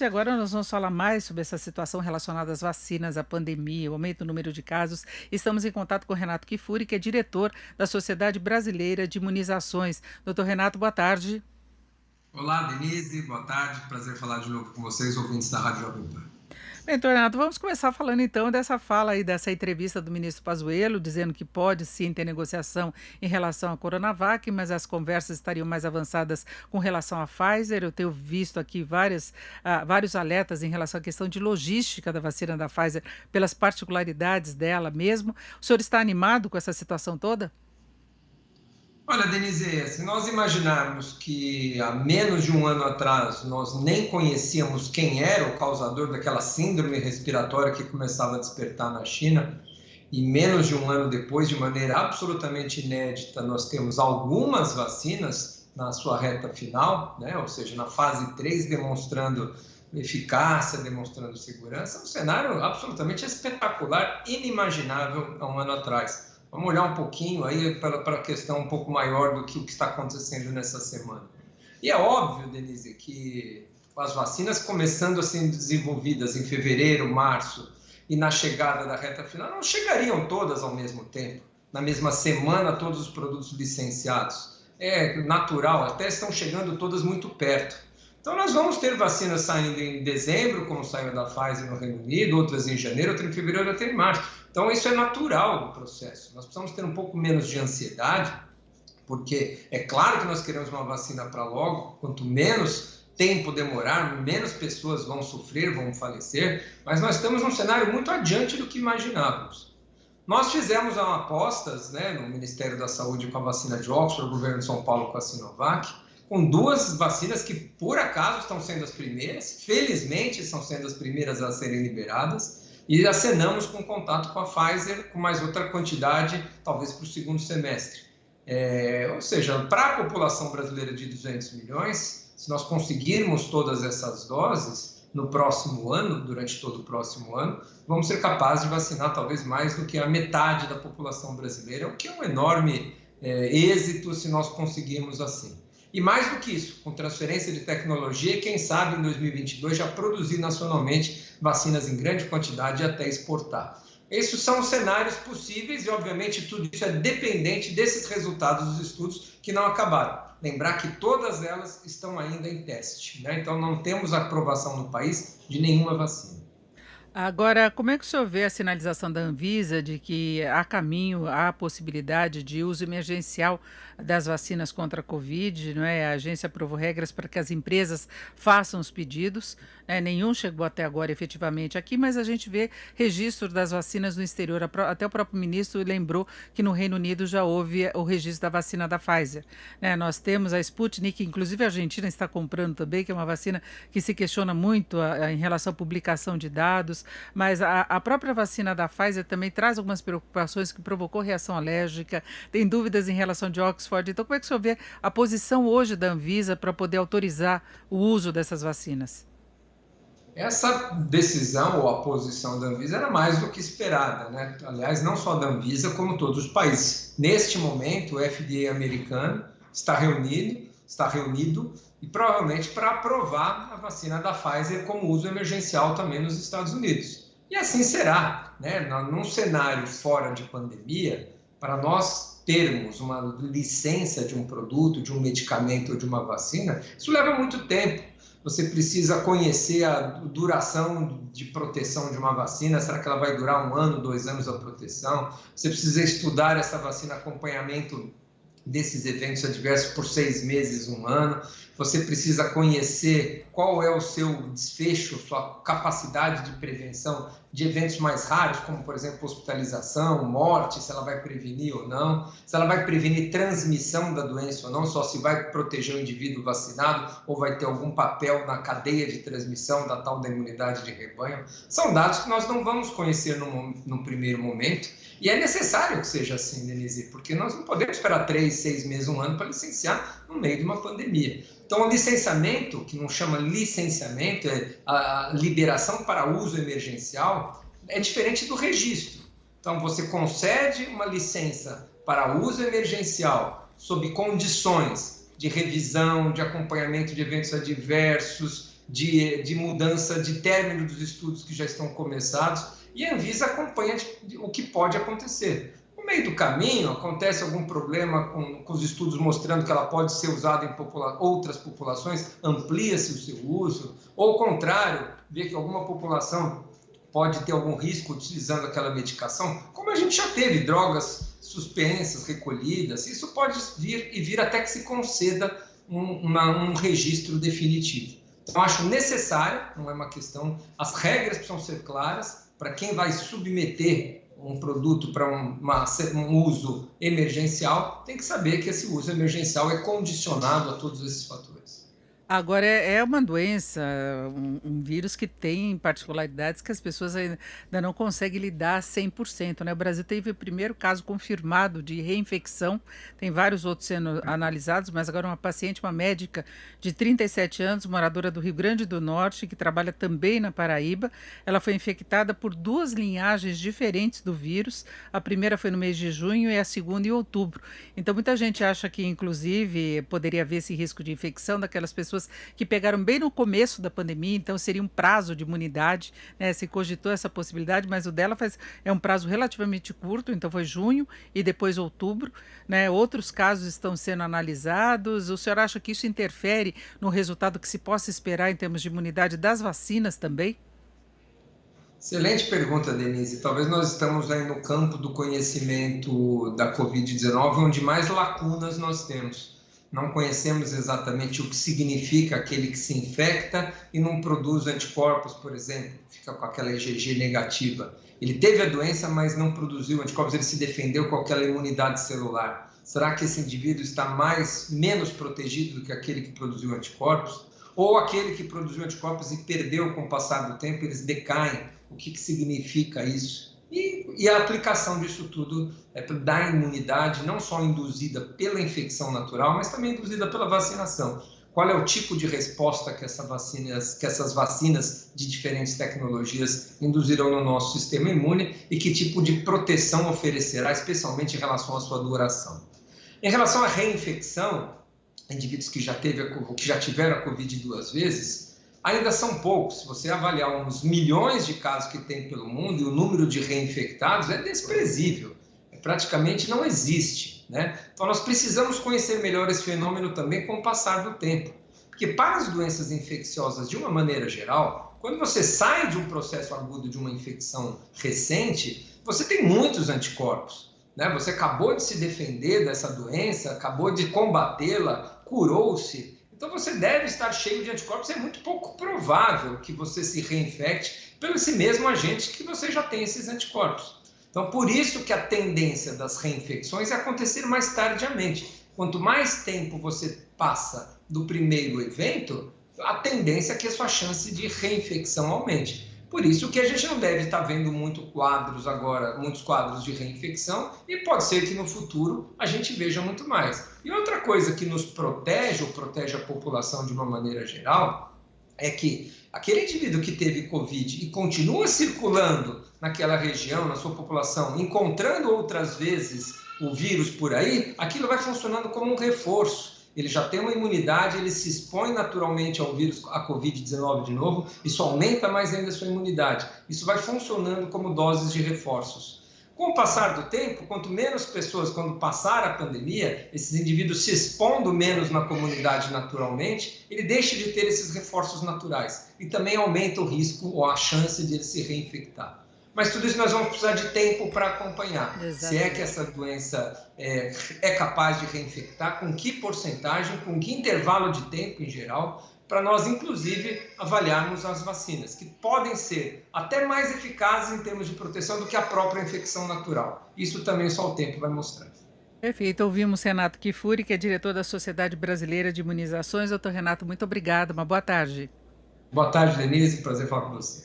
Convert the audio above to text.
E agora nós vamos falar mais sobre essa situação relacionada às vacinas, à pandemia, o aumento do número de casos. Estamos em contato com o Renato Kifuri, que é diretor da Sociedade Brasileira de Imunizações. Doutor Renato, boa tarde. Olá, Denise, boa tarde. Prazer falar de novo com vocês, ouvintes da Rádio Jovem Pan. Bem, doutor Renato, vamos começar falando então dessa fala aí, dessa entrevista do ministro Pazuello, dizendo que pode sim ter negociação em relação à Coronavac, mas as conversas estariam mais avançadas com relação à Pfizer. Eu tenho visto aqui vários alertas em relação à questão de logística da vacina da Pfizer, pelas particularidades dela mesmo. O senhor está animado com essa situação toda? Olha, Denise, se nós imaginarmos que há menos de um ano atrás nós nem conhecíamos quem era o causador daquela síndrome respiratória que começava a despertar na China, e menos de um ano depois, de maneira absolutamente inédita, nós temos algumas vacinas na sua reta final, né? Ou seja, na fase 3, demonstrando eficácia, demonstrando segurança, é um cenário absolutamente espetacular, inimaginável há um ano atrás. Vamos olhar um pouquinho aí para a questão um pouco maior do que o que está acontecendo nessa semana. E é óbvio, Denise, que as vacinas começando a ser desenvolvidas em fevereiro, março, e na chegada da reta final, não chegariam todas ao mesmo tempo, na mesma semana, todos os produtos licenciados. É natural, até estão chegando todas muito perto. Então, nós vamos ter vacinas saindo em dezembro, como saiu da Pfizer no Reino Unido, outras em janeiro, outras em fevereiro, outras em março. Então, isso é natural do processo. Nós precisamos ter um pouco menos de ansiedade, porque é claro que nós queremos uma vacina para logo, quanto menos tempo demorar, menos pessoas vão sofrer, vão falecer, mas nós estamos num cenário muito adiante do que imaginávamos. Nós fizemos apostas, né, no Ministério da Saúde com a vacina de Oxford, o governo de São Paulo com a Sinovac, com duas vacinas que, por acaso, estão sendo as primeiras, felizmente, estão sendo as primeiras a serem liberadas, e acenamos com contato com a Pfizer, com mais outra quantidade, talvez para o segundo semestre. Ou seja, para a população brasileira de 200 milhões, se nós conseguirmos todas essas doses no próximo ano, durante todo o próximo ano, vamos ser capazes de vacinar talvez mais do que a metade da população brasileira, o que é um enorme êxito se nós conseguirmos assim. E mais do que isso, com transferência de tecnologia, quem sabe em 2022 já produzir nacionalmente vacinas em grande quantidade e até exportar. Esses são os cenários possíveis e, obviamente, tudo isso é dependente desses resultados dos estudos que não acabaram. Lembrar que todas elas estão ainda em teste, né? Então, não temos aprovação no país de nenhuma vacina. Agora, como é que o senhor vê a sinalização da Anvisa de que há caminho, há possibilidade de uso emergencial das vacinas contra a Covid, não é? A agência aprovou regras para que as empresas façam os pedidos, né? Nenhum chegou até agora efetivamente aqui, mas a gente vê registro das vacinas no exterior. Até o próprio ministro lembrou que no Reino Unido já houve o registro da vacina da Pfizer, né? Nós temos a Sputnik, inclusive a Argentina está comprando também, que é uma vacina que se questiona muito em relação à publicação de dados. Mas a própria vacina da Pfizer também traz algumas preocupações que provocou reação alérgica, tem dúvidas em relação de Oxford. Então, como é que o senhor vê a posição hoje da Anvisa para poder autorizar o uso dessas vacinas? Essa decisão ou a posição da Anvisa era mais do que esperada, né? Aliás, não só da Anvisa, como todos os países. Neste momento, o FDA americano está reunido e provavelmente para aprovar a vacina da Pfizer como uso emergencial também nos Estados Unidos. E assim será, né? Num cenário fora de pandemia, para nós termos uma licença de um produto, de um medicamento ou de uma vacina, isso leva muito tempo. Você precisa conhecer a duração de proteção de uma vacina, será que ela vai durar 1 ano, 2 anos a proteção? Você precisa estudar essa vacina, acompanhamento desses eventos adversos por 6 meses, 1 ano. Você precisa conhecer qual é o seu desfecho, sua capacidade de prevenção de eventos mais raros, como, por exemplo, hospitalização, morte, se ela vai prevenir ou não, se ela vai prevenir transmissão da doença ou não, só se vai proteger o indivíduo vacinado ou vai ter algum papel na cadeia de transmissão da tal da imunidade de rebanho. São dados que nós não vamos conhecer no primeiro momento. E é necessário que seja assim, Denise, porque nós não podemos esperar 3, 6 meses, 1 ano para licenciar no meio de uma pandemia. Então, o licenciamento, que não chama licenciamento, é a liberação para uso emergencial, é diferente do registro. Então, você concede uma licença para uso emergencial sob condições de revisão, de acompanhamento de eventos adversos, de mudança de término dos estudos que já estão começados, e a Anvisa acompanha o que pode acontecer. No meio do caminho, acontece algum problema com os estudos mostrando que ela pode ser usada em outras populações, amplia-se o seu uso, ou ao contrário, vê que alguma população pode ter algum risco utilizando aquela medicação, como a gente já teve drogas suspensas, recolhidas, isso pode vir até que se conceda um registro definitivo. Então, acho necessário, não é uma questão, as regras precisam ser claras para quem vai submeter um produto para um uso emergencial, tem que saber que esse uso emergencial é condicionado a todos esses fatores. Agora é uma doença, um vírus que tem particularidades que as pessoas ainda não conseguem lidar 100%, né. O Brasil teve o primeiro caso confirmado de reinfecção, tem vários outros sendo analisados, mas agora uma paciente, uma médica de 37 anos, moradora do Rio Grande do Norte, que trabalha também na Paraíba, ela foi infectada por 2 linhagens diferentes do vírus, a primeira foi no mês de junho e a segunda em outubro. Então muita gente acha que inclusive poderia haver esse risco de infecção daquelas pessoas que pegaram bem no começo da pandemia, então seria um prazo de imunidade, né? Se cogitou essa possibilidade, mas o dela é um prazo relativamente curto, então foi junho e depois outubro, né? Outros casos estão sendo analisados. O senhor acha que isso interfere no resultado que se possa esperar em termos de imunidade das vacinas também? Excelente pergunta, Denise. Talvez nós estamos aí no campo do conhecimento da Covid-19, onde mais lacunas nós temos. Não conhecemos exatamente o que significa aquele que se infecta e não produz anticorpos, por exemplo, fica com aquela IgG negativa. Ele teve a doença, mas não produziu anticorpos, ele se defendeu com aquela imunidade celular. Será que esse indivíduo está menos protegido do que aquele que produziu anticorpos? Ou aquele que produziu anticorpos e perdeu com o passar do tempo, eles decaem? O que significa isso? E a aplicação disso tudo é para dar imunidade, não só induzida pela infecção natural, mas também induzida pela vacinação. Qual é o tipo de resposta que essas vacinas de diferentes tecnologias induzirão no nosso sistema imune e que tipo de proteção oferecerá, especialmente em relação à sua duração. Em relação à reinfecção, indivíduos que já tiveram a Covid 2 vezes, ainda são poucos. Se você avaliar os milhões de casos que tem pelo mundo e o número de reinfectados, é desprezível. Praticamente não existe, né? Então, nós precisamos conhecer melhor esse fenômeno também com o passar do tempo. Porque para as doenças infecciosas, de uma maneira geral, quando você sai de um processo agudo de uma infecção recente, você tem muitos anticorpos, né? Você acabou de se defender dessa doença, acabou de combatê-la, curou-se. Então, você deve estar cheio de anticorpos. É muito pouco provável que você se reinfecte pelo esse mesmo agente que você já tem esses anticorpos. Então, por isso que a tendência das reinfecções é acontecer mais tardiamente. Quanto mais tempo você passa do primeiro evento, a tendência é que a sua chance de reinfecção aumente. Por isso que a gente não deve estar vendo muitos quadros de reinfecção, e pode ser que no futuro a gente veja muito mais. E outra coisa que nos protege, ou protege a população de uma maneira geral, é que aquele indivíduo que teve Covid e continua circulando naquela região, na sua população, encontrando outras vezes o vírus por aí, aquilo vai funcionando como um reforço. Ele já tem uma imunidade, ele se expõe naturalmente ao vírus, à Covid-19 de novo, isso aumenta mais ainda a sua imunidade. Isso vai funcionando como doses de reforços. Com o passar do tempo, quanto menos pessoas, quando passar a pandemia, esses indivíduos se expondo menos na comunidade naturalmente, ele deixa de ter esses reforços naturais e também aumenta o risco ou a chance de ele se reinfectar. Mas tudo isso nós vamos precisar de tempo para acompanhar. Exatamente. Se é que essa doença é capaz de reinfectar, com que porcentagem, com que intervalo de tempo em geral, para nós, inclusive, avaliarmos as vacinas, que podem ser até mais eficazes em termos de proteção do que a própria infecção natural. Isso também só o tempo vai mostrar. Perfeito. Ouvimos Renato Kifuri, que é diretor da Sociedade Brasileira de Imunizações. Doutor Renato, muito obrigado. Uma boa tarde. Boa tarde, Denise. Prazer falar com você.